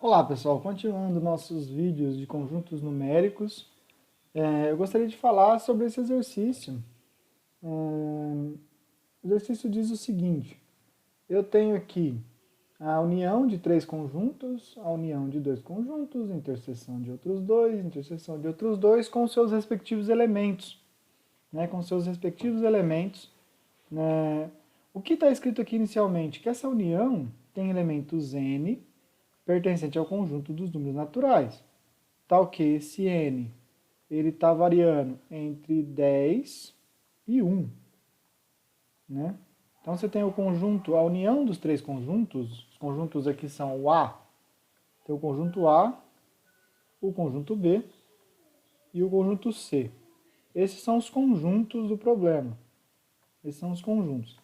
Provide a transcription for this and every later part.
Olá pessoal, continuando nossos vídeos de conjuntos numéricos, eu gostaria de falar sobre esse exercício. O exercício diz o seguinte: eu tenho aqui a união de três conjuntos, a união de dois conjuntos, interseção de outros dois com seus respectivos elementos, né, com seus respectivos elementos. Né. O que está escrito aqui inicialmente? Que essa união tem elementos n pertencente ao conjunto dos números naturais, tal que esse n ele está variando entre 10 e 1. Né? Então você tem o conjunto, a união dos três conjuntos, os conjuntos aqui são o A, tem o conjunto A, o conjunto B e o conjunto C. Esses são os conjuntos do problema. Esses são os conjuntos.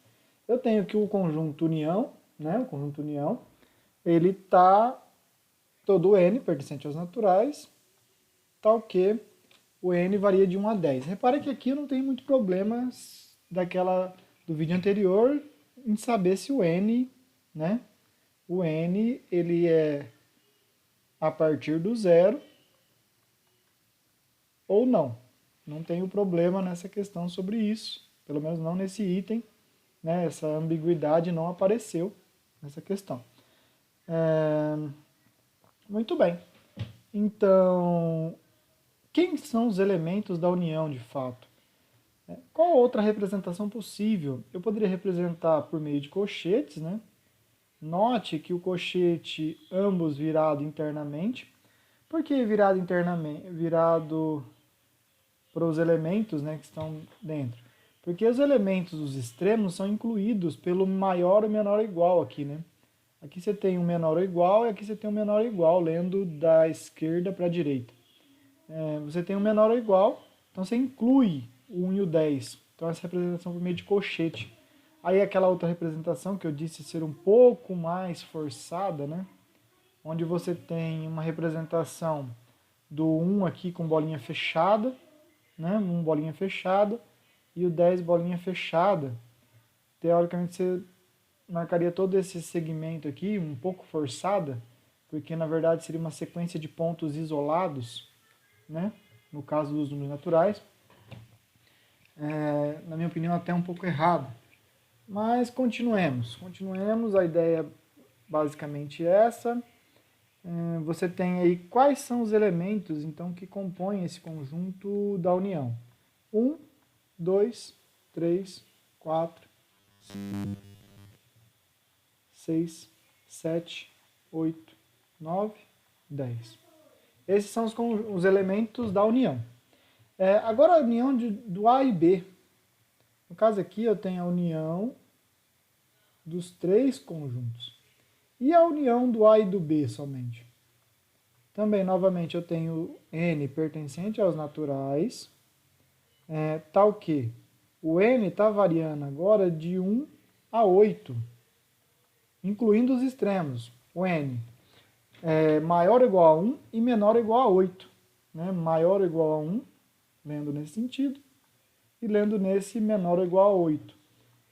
Eu tenho aqui o conjunto união, né? O conjunto união, ele está todo n pertencente aos naturais, tal que o n varia de 1 a 10. Repare que aqui eu não tenho muito problema do vídeo anterior em saber se o n, né? O n ele é a partir do zero ou não. Não tenho problema nessa questão sobre isso, pelo menos não nesse item, né? Essa ambiguidade não apareceu nessa questão. Muito bem. Então, quem são os elementos da união de fato? Qual outra representação possível? Eu poderia representar por meio de colchetes, né? Note que o colchete ambos virado internamente. Por que virado internamente? Virado para os elementos, né, que estão dentro. Porque os elementos dos extremos são incluídos pelo maior ou menor ou igual aqui, né? Aqui você tem um menor ou igual e aqui você tem um menor ou igual, lendo da esquerda para a direita. Você tem um menor ou igual, então você inclui o 1 e o 10. Então essa representação por meio de colchete. Aí aquela outra representação que eu disse ser um pouco mais forçada, né? Onde você tem uma representação do 1 aqui com bolinha fechada, né? 1 bolinha fechada, e o 10 bolinha fechada. Teoricamente você marcaria todo esse segmento aqui um pouco forçada, porque na verdade seria uma sequência de pontos isolados, né? No caso dos números naturais. Na minha opinião, até um pouco errado. Mas continuemos, a ideia basicamente é essa. Você tem aí quais são os elementos então que compõem esse conjunto da união. 1, 2, 3, 4, 6, 7, 8, 9, 10. Esses são os elementos da união. Agora a união do A e B. No caso aqui eu tenho a união dos três conjuntos. E a união do A e do B somente. Também, novamente, eu tenho n pertencente aos naturais, tal que o n está variando agora de 1 a 8, incluindo os extremos. O n é maior ou igual a 1 e menor ou igual a 8. Né? Maior ou igual a 1, lendo nesse sentido, e lendo nesse menor ou igual a 8.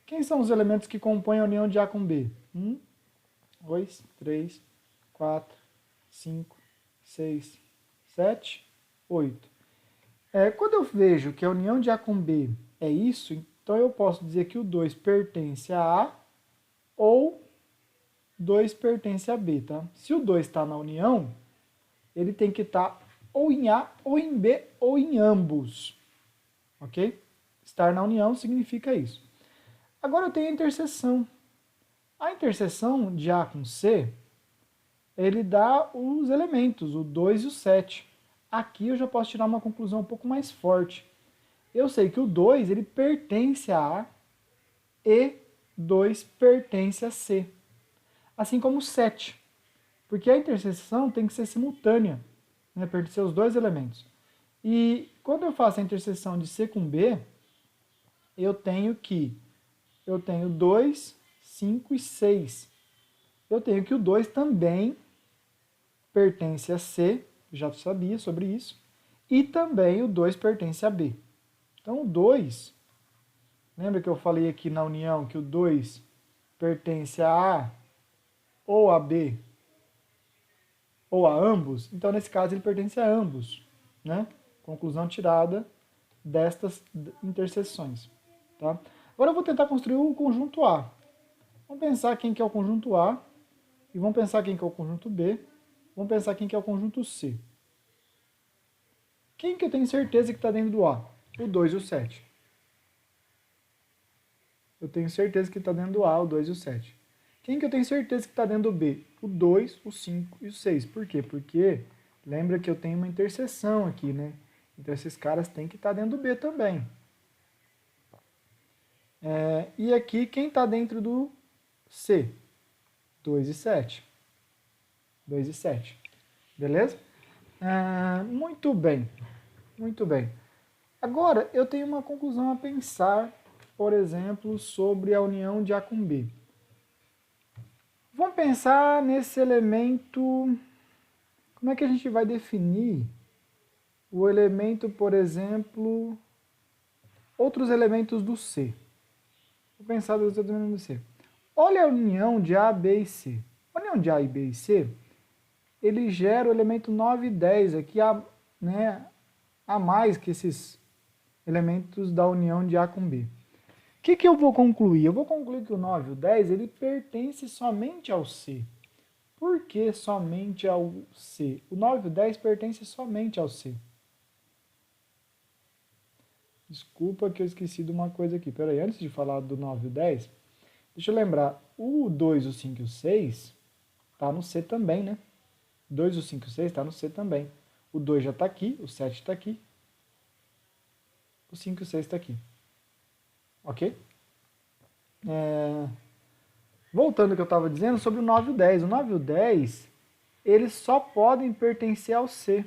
Quem são os elementos que compõem a união de A com B? 1, 2, 3, 4, 5, 6, 7, 8. Quando eu vejo que a união de A com B é isso, então eu posso dizer que o 2 pertence a A ou 2 pertence a B. Tá? Se o 2 está na união, ele tem que estar ou em A, ou em B, ou em ambos. Ok? Estar na união significa isso. Agora eu tenho a interseção. A interseção de A com C, ele dá os elementos, o 2 e o 7. Aqui eu já posso tirar uma conclusão um pouco mais forte. Eu sei que o 2 ele pertence a A e 2 pertence a C. Assim como o 7. Porque a interseção tem que ser simultânea, né, pertencer os dois elementos. E quando eu faço a interseção de C com B, eu tenho 2, 5 e 6. Eu tenho que o 2 também pertence a C, já sabia sobre isso, e também o 2 pertence a B. Então o 2, lembra que eu falei aqui na união que o 2 pertence a A ou a B ou a ambos, então nesse caso ele pertence a ambos, né? Conclusão tirada destas interseções, tá? Agora eu vou tentar construir o conjunto A. Vamos pensar quem que é o conjunto A, e vamos pensar quem que é o conjunto B, vamos pensar quem que é o conjunto C. Quem que eu tenho certeza que está dentro do A? O 2 e o 7. Eu tenho certeza que está dentro do A, o 2 e o 7. Quem que eu tenho certeza que está dentro do B? O 2, o 5 e o 6. Por quê? Porque lembra que eu tenho uma interseção aqui, né? Então esses caras têm que estar dentro do B também. E aqui quem está dentro do C? 2 e 7. 2 e 7. Beleza? Muito bem. Muito bem. Agora eu tenho uma conclusão a pensar, por exemplo, sobre a união de A com B. Vamos pensar nesse elemento. Como é que a gente vai definir o elemento, por exemplo, outros elementos do C? Vou pensar nos outros elementos do C. Olha a união de A, B e C. A união de A, B e C, ele gera o elemento 9 e 10 aqui, né, a mais que esses elementos da união de A com B. O que eu vou concluir? Eu vou concluir que o 9 e o 10 ele pertence somente ao C. Por que somente ao C? O 9 e o 10 pertence somente ao C. Desculpa que eu esqueci de uma coisa aqui. Peraí, antes de falar do 9 e o 10, deixa eu lembrar. O 2, o 5 e o 6 está no C também, né? O 2, o 5 e o 6 está no C também. O 2 já está aqui, o 7 está aqui. O 5 e o 6 está aqui. Ok? Voltando ao que eu estava dizendo sobre o 9 e o 10. O 9 e o 10, eles só podem pertencer ao C.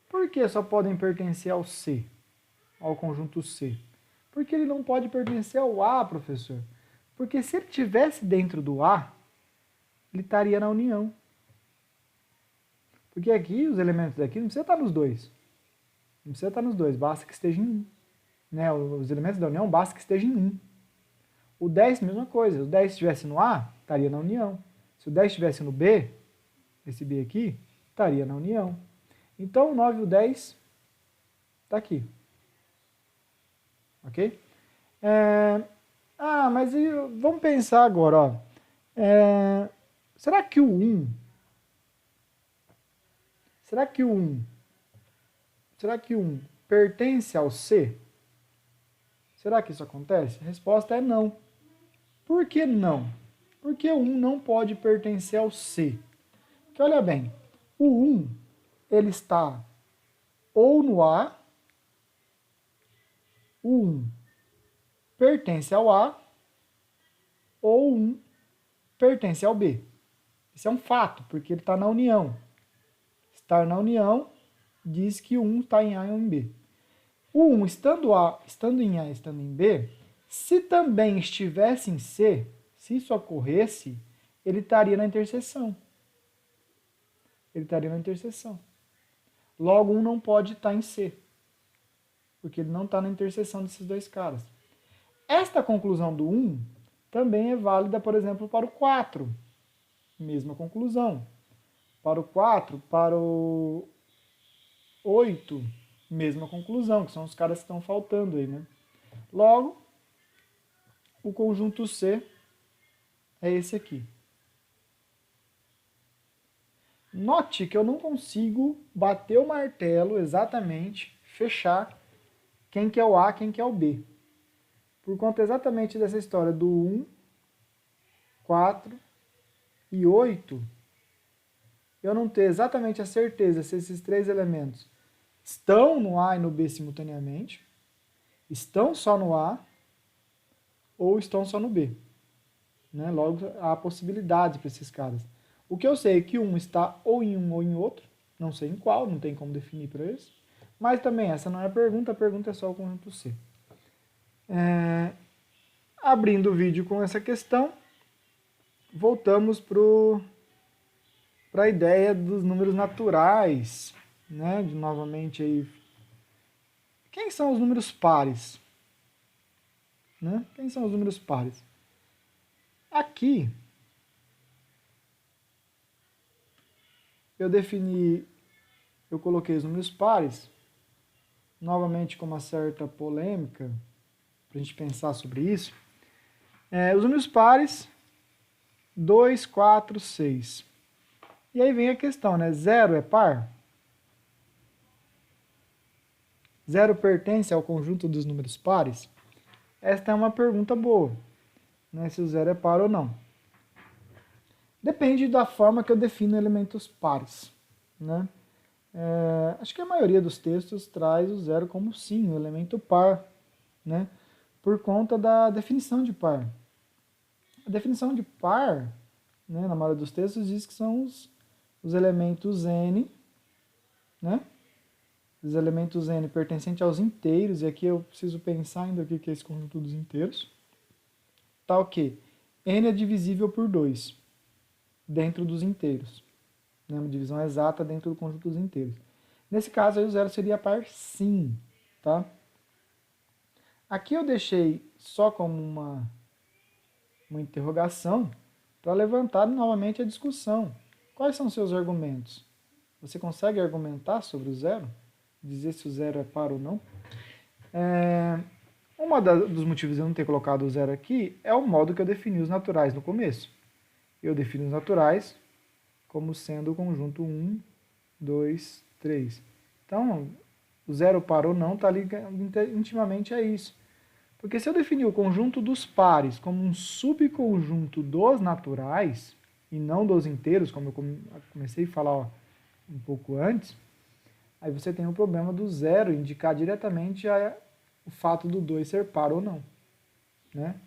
Por que só podem pertencer ao C? Ao conjunto C? Porque ele não pode pertencer ao A, professor. Porque se ele estivesse dentro do A, ele estaria na união. Porque aqui, os elementos daqui, não precisa estar nos dois. Não precisa estar nos dois, basta que esteja em um. Né? Os elementos da união, basta que esteja em um. O 10, mesma coisa. Se o 10 estivesse no A, estaria na união. Se o 10 estivesse no B, esse B aqui, estaria na união. Então, o 9 e o 10 está aqui. Ok? Mas vamos pensar agora. Ó. Será que o 1... Será que o 1 pertence ao C? Será que isso acontece? A resposta é não. Por que não? Porque o 1 não pode pertencer ao C. Porque olha bem, o 1 ele está ou no A, o 1 pertence ao A, ou o 1 pertence ao B. Isso é um fato, porque ele está na união. Estar na união diz que o 1 está em A e em B. O 1 estando em A e estando em B, se também estivesse em C, se isso ocorresse, ele estaria na interseção. Ele estaria na interseção. Logo, 1 não pode estar em C, porque ele não está na interseção desses dois caras. Esta conclusão do 1 também é válida, por exemplo, para o 4. Mesma conclusão. Para o 4, para o 8, mesma conclusão, que são os caras que estão faltando aí, né? Logo, o conjunto C é esse aqui. Note que eu não consigo bater o martelo exatamente, fechar quem que é o A, quem que é o B. Por conta exatamente dessa história do 1, 4 e 8, eu não ter exatamente a certeza se esses três elementos estão no A e no B simultaneamente, estão só no A ou estão só no B. Né? Logo, há possibilidades para esses caras. O que eu sei é que um está ou em um ou em outro, não sei em qual, não tem como definir para eles. Mas também essa não é a pergunta é só o conjunto C. Abrindo o vídeo com essa questão, voltamos para a ideia dos números naturais, né? Novamente aí. Quem são os números pares? Né? Quem são os números pares? Aqui, eu coloquei os números pares, novamente com uma certa polêmica, para a gente pensar sobre isso. Os números pares, 2, 4, 6. E aí vem a questão, né? 0 é par? 0 pertence ao conjunto dos números pares? Esta é uma pergunta boa, né? Se o 0 é par ou não. Depende da forma que eu defino elementos pares, né? Acho que a maioria dos textos traz o 0 como sim, um elemento par, né? Por conta da definição de par. A definição de par, né, na maioria dos textos, diz que são os elementos n, né? Os elementos n pertencentes aos inteiros, e aqui eu preciso pensar ainda o que é esse conjunto dos inteiros. Tá ok. N é divisível por 2 dentro dos inteiros. Né? Uma divisão exata dentro do conjunto dos inteiros. Nesse caso, aí, o 0 seria par sim. Tá? Aqui eu deixei só como uma interrogação para levantar novamente a discussão. Quais são seus argumentos? Você consegue argumentar sobre o 0? Dizer se o 0 é par ou não? Dos motivos de eu não ter colocado o 0 aqui é o modo que eu defini os naturais no começo. Eu defino os naturais como sendo o conjunto 1, 2, 3. Então, o 0 par ou não está ligado intimamente a isso. Porque se eu definir o conjunto dos pares como um subconjunto dos naturais, e não dos inteiros, como eu comecei a falar um pouco antes, aí você tem o problema do 0 indicar diretamente o fato do 2 ser par ou não. Né?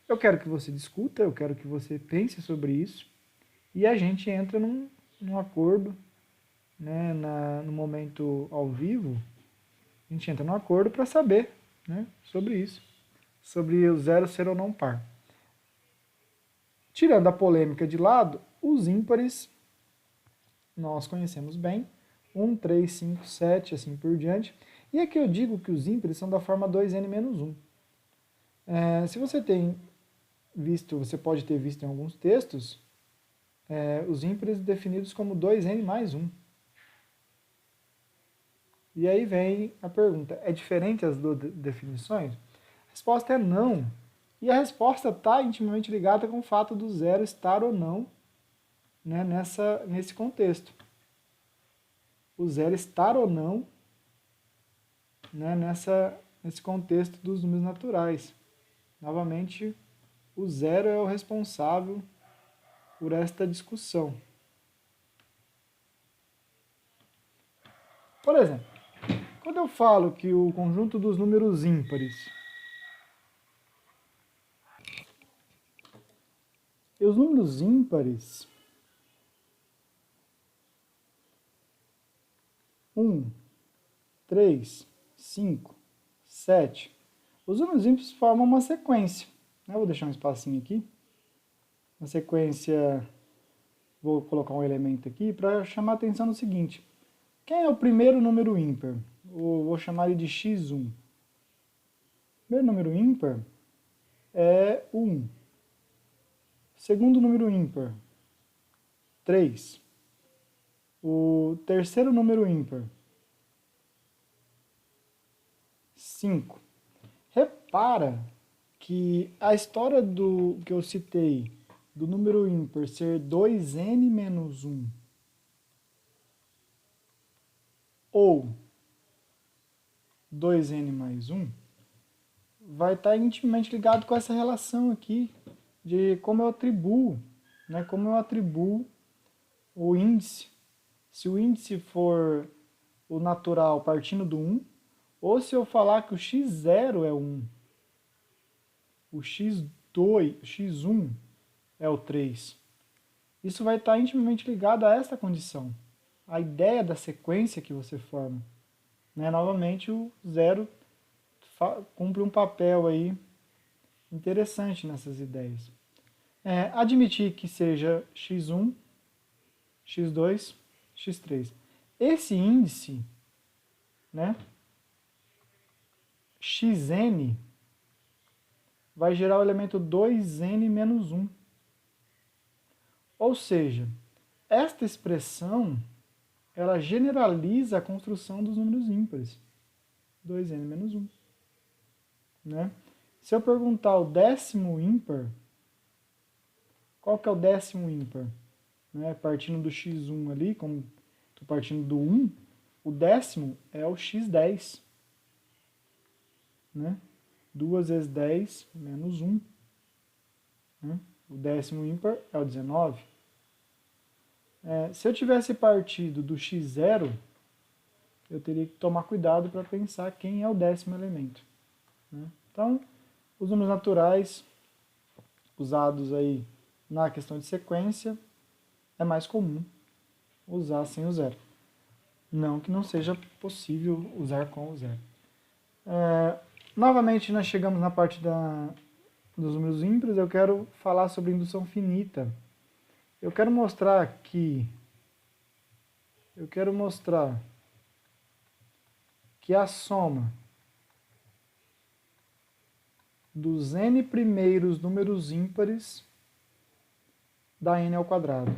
Eu quero que você discuta, eu quero que você pense sobre isso, e a gente entra num acordo, né, no momento ao vivo, a gente entra num acordo para saber, né, sobre isso, sobre o 0 ser ou não par. Tirando a polêmica de lado, os ímpares nós conhecemos bem, 1, 3, 5, 7, assim por diante. E aqui eu digo que os ímpares são da forma 2n-1. Se você tem visto, você pode ter visto em alguns textos, os ímpares definidos como 2n mais 1. E aí vem a pergunta, é diferente as duas definições? A resposta é não. E a resposta está intimamente ligada com o fato do 0 estar ou não, né, nesse contexto. O 0 estar ou não, né, nesse contexto dos números naturais. Novamente, o 0 é o responsável por esta discussão. Por exemplo, quando eu falo que o conjunto dos números ímpares e os números ímpares, 1, 3, 5, 7, os números ímpares formam uma sequência. Eu vou deixar um espacinho aqui. Uma sequência, vou colocar um elemento aqui para chamar a atenção no seguinte. Quem é o primeiro número ímpar? Vou chamar ele de x1. O primeiro número ímpar é o 1. Segundo número ímpar, 3. O terceiro número ímpar, 5. Repara que a história que eu citei do número ímpar ser 2n menos 1 ou 2n mais 1 vai estar intimamente ligado com essa relação aqui de como eu atribuo, né, como eu atribuo o índice. Se o índice for o natural partindo do 1, ou se eu falar que o x0 é 1, o x2, o x1 é o 3. Isso vai estar intimamente ligado a essa condição, a ideia da sequência que você forma. Né? Novamente, o 0 cumpre um papel aí interessante nessas ideias. Admitir que seja x1, x2, x3. Esse índice, né, xn, vai gerar o elemento 2n menos 1. Ou seja, esta expressão, ela generaliza a construção dos números ímpares. 2n menos 1. Né? Se eu perguntar o décimo ímpar, qual que é o décimo ímpar? Né? Partindo do x1 ali, como estou partindo do 1, o décimo é o x10. Né? 2 vezes 10 menos 1. Né? O décimo ímpar é o 19. Se eu tivesse partido do x0, eu teria que tomar cuidado para pensar quem é o décimo elemento. Né? Então, os números naturais usados aí na questão de sequência é mais comum usar sem o zero. Não que não seja possível usar com o zero. Novamente, nós chegamos na parte dos números ímpares. Eu quero falar sobre indução finita. Eu quero mostrar que a soma dos n primeiros números ímpares dá n ao quadrado.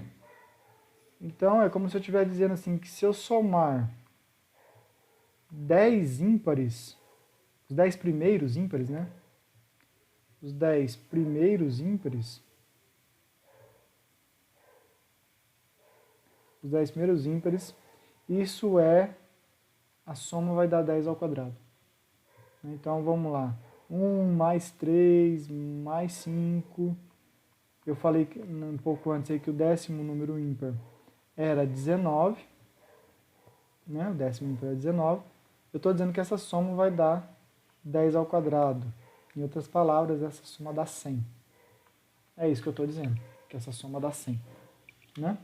Então, é como se eu estivesse dizendo assim, que se eu somar 10 ímpares, os 10 primeiros ímpares, né? Os 10 primeiros ímpares, isso a soma vai dar 10 ao quadrado. Então, vamos lá. 1 mais 3 mais 5. Eu falei um pouco antes aí que o décimo número ímpar era 19. Né? O décimo ímpar é 19. Eu estou dizendo que essa soma vai dar 10 ao quadrado. Em outras palavras, essa soma dá 100. É isso que eu estou dizendo, que essa soma dá 100. Né?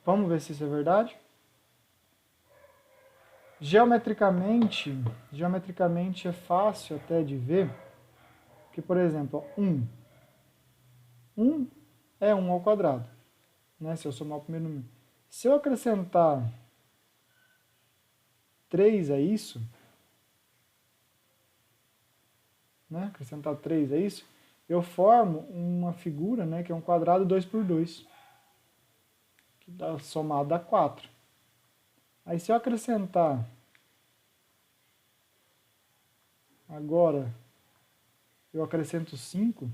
Vamos ver se isso é verdade? Geometricamente é fácil até de ver que, por exemplo, 1 é 1 ao quadrado, né? Se eu somar o primeiro número. Se eu acrescentar 3 a isso, né? Acrescentar 3 a isso, eu formo uma figura, né, que é um quadrado 2 por 2, que dá, somado dá 4. Aí se eu acrescentar agora, eu acrescento 5,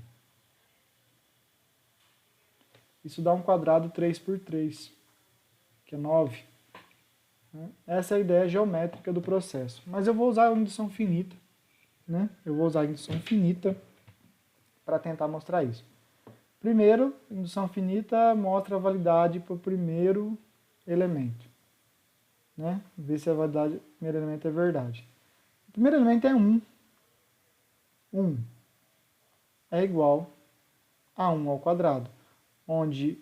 isso dá um quadrado 3 por 3, que é 9. Essa é a ideia geométrica do processo. Mas eu vou usar a indução finita, né? Eu vou usar a indução finita para tentar mostrar isso. Primeiro, indução finita mostra a validade para o primeiro elemento. Né? Ver se a validade do primeiro elemento é verdade. O primeiro elemento é 1. 1 é igual a 1 ao quadrado, onde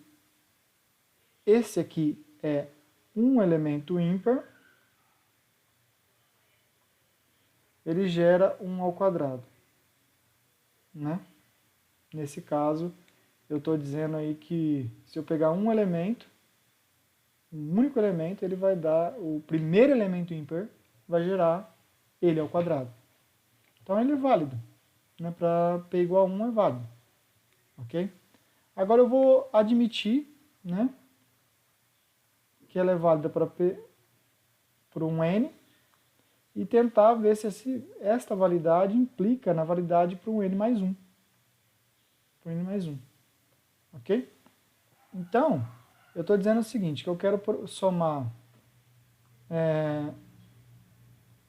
esse aqui é um elemento ímpar, ele gera 1 ao quadrado. Né? Nesse caso, eu estou dizendo aí que se eu pegar um elemento, um único elemento, ele vai dar, o primeiro elemento ímpar vai gerar ele ao quadrado. Então ele é válido. Né? Para P igual a 1 é válido. Ok? Agora eu vou admitir, né, que ela é válida para P por um N e tentar ver se esta validade implica na validade para um N mais 1. Para N mais 1. Ok? Então, eu estou dizendo o seguinte, que eu quero somar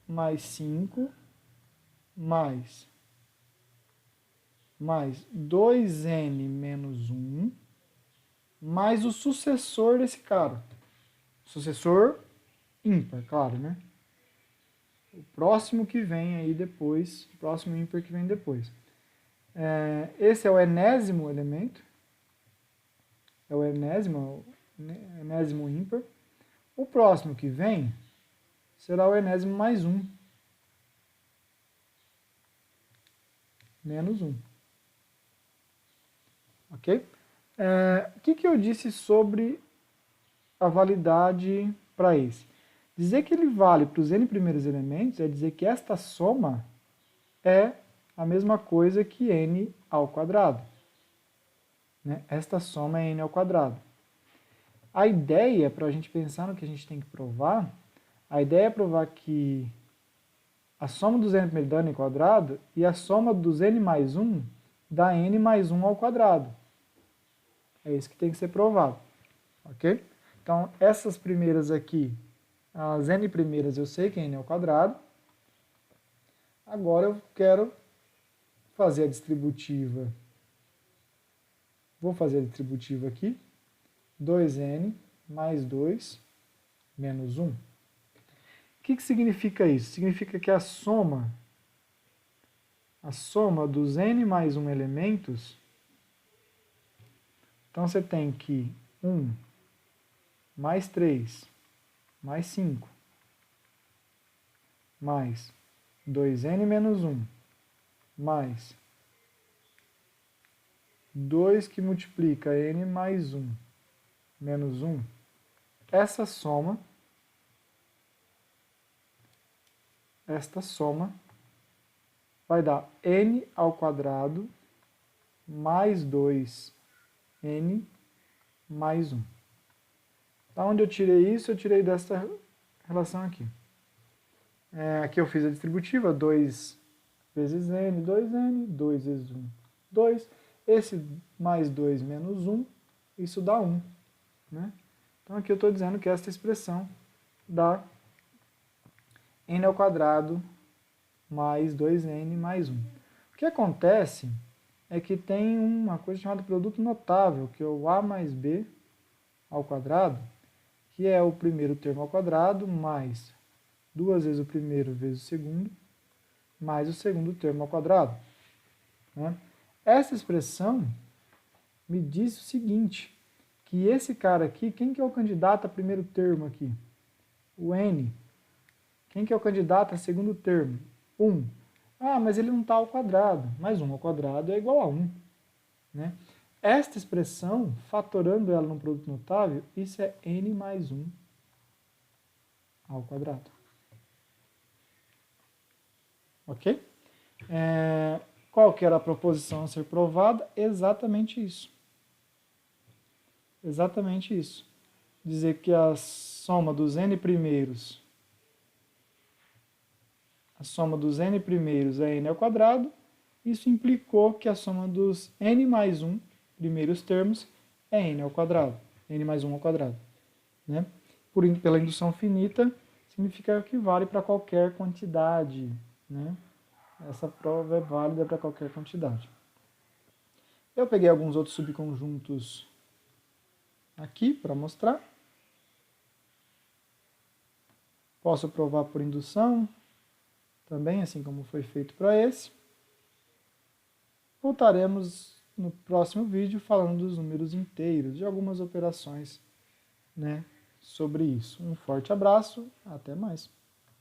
mais 5 mais 2n menos 1 mais o sucessor desse cara. Sucessor ímpar, claro, né? O próximo que vem aí depois, o próximo ímpar que vem depois. Esse é o enésimo elemento. É o enésimo ímpar. O próximo que vem será o enésimo mais 1. Menos 1. Ok? O que eu disse sobre a validade para esse? Dizer que ele vale para os n primeiros elementos é dizer que esta soma é a mesma coisa que n ao quadrado. né? Esta soma é n ao quadrado. A ideia, para a gente pensar no que a gente tem que provar, a ideia é provar que a soma dos n primeiro dá n quadrado e a soma dos n mais 1 dá n mais 1 ao quadrado. É isso que tem que ser provado, ok? Então, essas primeiras aqui, as n primeiras eu sei que é n ao quadrado. Agora eu quero fazer a distributiva. Vou fazer a distributiva aqui. 2n mais 2 menos 1. O que significa isso? Significa que a soma dos n mais 1 elementos, então você tem que 1 mais 3 mais 5 mais 2n menos 1 mais 2 que multiplica n mais 1 menos 1, esta soma vai dar n ao quadrado mais 2n mais 1. Da onde eu tirei isso? Eu tirei desta relação aqui. Aqui eu fiz a distributiva, 2 vezes n, 2n, 2 vezes 1, 2. Esse mais 2 menos 1, isso dá 1. Né? Então aqui eu estou dizendo que esta expressão dá n ao quadrado mais 2n mais 1. O que acontece é que tem uma coisa chamada produto notável, que é o a mais b ao quadrado, que é o primeiro termo ao quadrado mais 2 vezes o primeiro vezes o segundo, mais o segundo termo ao quadrado. Né? Essa expressão me diz o seguinte, que esse cara aqui, quem que é o candidato a primeiro termo aqui? O n. Quem que é o candidato a segundo termo? 1. Ah, mas ele não está ao quadrado. Mas 1 ao quadrado é igual a 1. Né? Esta expressão, fatorando ela num produto notável, isso é n mais 1 ao quadrado. Ok? Qual que era a proposição a ser provada? Exatamente isso. Exatamente isso. Dizer que a soma dos n primeiros é n ao quadrado. Isso implicou que a soma dos n mais 1 primeiros termos é n ao quadrado. N mais 1 ao quadrado. Né? Pela indução finita, significa que vale para qualquer quantidade. Né? Essa prova é válida para qualquer quantidade. Eu peguei alguns outros subconjuntos aqui para mostrar. Posso provar por indução, também, assim como foi feito para esse. Voltaremos no próximo vídeo falando dos números inteiros, de algumas operações, né, sobre isso. Um forte abraço, até mais.